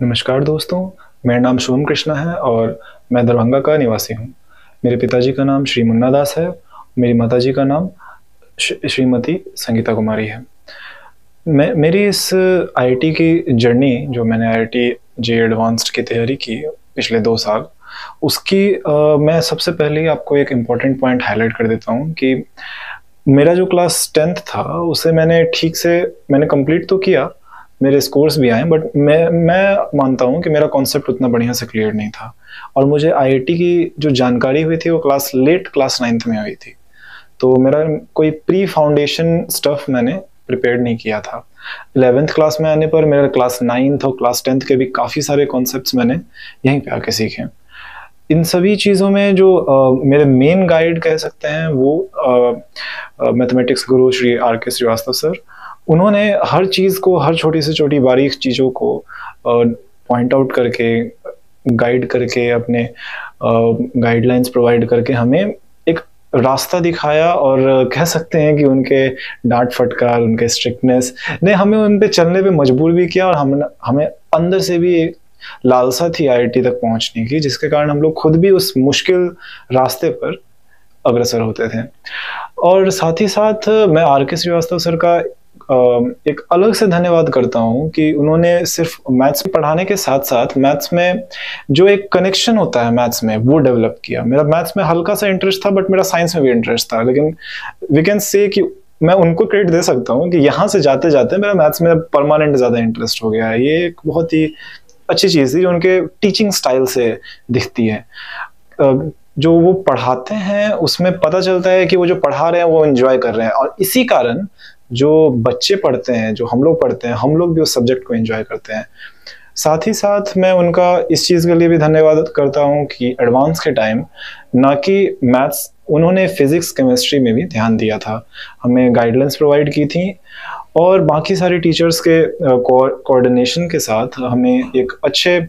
नमस्कार दोस्तों, मेरा नाम शुभम कृष्णा है और मैं दरभंगा का निवासी हूँ। मेरे पिताजी का नाम श्री मुन्ना दास है। मेरी माताजी का नाम श्रीमती संगीता कुमारी है। मेरी इस आईआईटी की जर्नी, जो मैंने आईआईटी जे एडवांस्ड की तैयारी की पिछले 2 साल, उसकी मैं सबसे पहले ही आपको एक इम्पॉर्टेंट पॉइंट हाईलाइट कर देता हूँ कि मेरा जो क्लास 10th था उसे मैंने कंप्लीट तो किया, मेरे स्कोर्स भी आए, बट मैं मानता हूँ कि मेरा कॉन्सेप्ट उतना बढ़िया से क्लियर नहीं था और मुझे आईआईटी की जो जानकारी हुई थी वो लेट क्लास 9th में हुई थी। तो मेरा कोई प्री फाउंडेशन स्टफ मैंने प्रिपेयर नहीं किया था। 11th क्लास में आने पर मेरा क्लास 9th और क्लास 10th के भी काफ़ी सारे कॉन्सेप्ट्स मैंने यहीं पे आके सीखे। इन सभी चीज़ों में जो मेरे मेन गाइड कह सकते हैं वो mathematics Guru Shri are K Shrivastava sir. उन्होंने हर चीज़ को, हर छोटी से छोटी बारीक चीज़ों को पॉइंट आउट करके, गाइड करके, अपने गाइडलाइंस प्रोवाइड करके हमें एक रास्ता दिखाया। और कह सकते हैं कि उनके डांट फटकार, उनके स्ट्रिक्टनेस ने हमें उन पे चलने पे मजबूर भी किया और हमें अंदर से भी एक लालसा थी आईआईटी तक पहुंचने की, जिसके कारण हम लोग खुद भी उस मुश्किल रास्ते पर अग्रसर होते थे। और साथ ही साथ मैं आर के श्रीवास्तव सर का एक अलग से धन्यवाद करता हूँ कि उन्होंने सिर्फ मैथ्स पढ़ाने के साथ साथ मैथ्स में जो एक कनेक्शन होता है मैथ्स में, वो डेवलप किया। मेरा मैथ्स में हल्का सा इंटरेस्ट था, बट मेरा साइंस में भी इंटरेस्ट था, लेकिन वी कैन से कि मैं उनको क्रेडिट दे सकता हूँ कि यहाँ से जाते जाते मेरा मैथ्स में परमानेंट ज़्यादा इंटरेस्ट हो गया है। ये एक बहुत ही अच्छी चीज़ थी जो उनके टीचिंग स्टाइल से दिखती है। जो वो पढ़ाते हैं उसमें पता चलता है कि वो जो पढ़ा रहे हैं वो एंजॉय कर रहे हैं, और इसी कारण जो बच्चे पढ़ते हैं, जो हम लोग पढ़ते हैं, हम लोग भी उस सब्जेक्ट को एंजॉय करते हैं। साथ ही साथ मैं उनका इस चीज़ के लिए भी धन्यवाद करता हूँ कि एडवांस के टाइम ना कि मैथ्स, उन्होंने फिजिक्स केमिस्ट्री में भी ध्यान दिया था, हमें गाइडलाइंस प्रोवाइड की थी और बाकी सारे टीचर्स के कोऑर्डिनेशन के साथ हमें एक अच्छे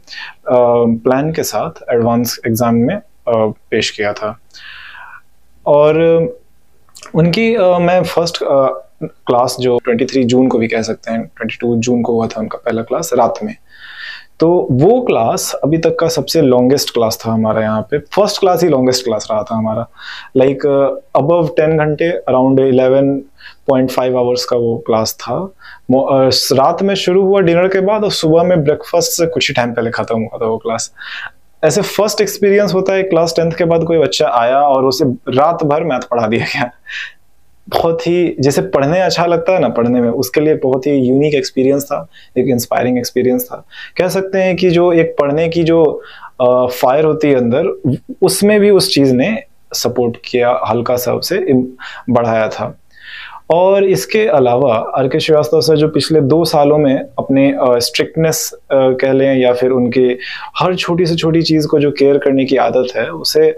प्लान के साथ एडवांस एग्ज़ाम में पेश किया था। और उनकी मैं फर्स्ट क्लास जो 23 जून को भी कह सकते हैं, 22 जून को हुआ था उनका पहला क्लास रात में। तो वो क्लास अभी तक का सबसे लॉन्गेस्ट क्लास था हमारा यहाँ पे। फर्स्ट क्लास ही लॉन्गेस्ट क्लास रहा था हमारा, लाइक अबव 10 घंटे, अराउंड 11.5 आवर्स का वो क्लास था। रात में शुरू हुआ डिनर के बाद और सुबह में ब्रेकफास्ट से कुछ ही टाइम पहले खत्म हुआ था वो क्लास। ऐसे फर्स्ट एक्सपीरियंस होता है क्लास 10th के बाद कोई बच्चा आया और उसे रात भर मैथ पढ़ा दिया गया। बहुत ही, जैसे पढ़ने अच्छा लगता है ना, पढ़ने में, उसके लिए बहुत ही यूनिक एक्सपीरियंस था, एक इंस्पायरिंग एक्सपीरियंस था। कह सकते हैं कि जो एक पढ़ने की जो फायर होती है अंदर, उसमें भी उस चीज़ ने सपोर्ट किया, हल्का सा उसे बढ़ाया था। और इसके अलावा आर के श्रीवास्तव सर जो पिछले 2 सालों में अपने स्ट्रिक्टनेस कह लें या फिर उनके हर छोटी से छोटी चीज़ को जो केयर करने की आदत है, उसे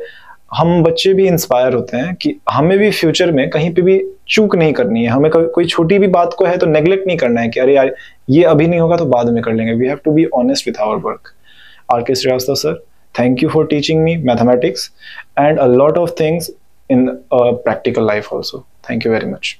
हम बच्चे भी इंस्पायर होते हैं कि हमें भी फ्यूचर में कहीं पे भी चूक नहीं करनी है। हमें कोई छोटी भी बात को है तो नेग्लेक्ट नहीं करना है कि अरे यार ये अभी नहीं होगा तो बाद में कर लेंगे। We have to be honest with our work. R K Shrivastava sir, thank you for teaching me mathematics and a lot of things in practical life also. Thank you very much.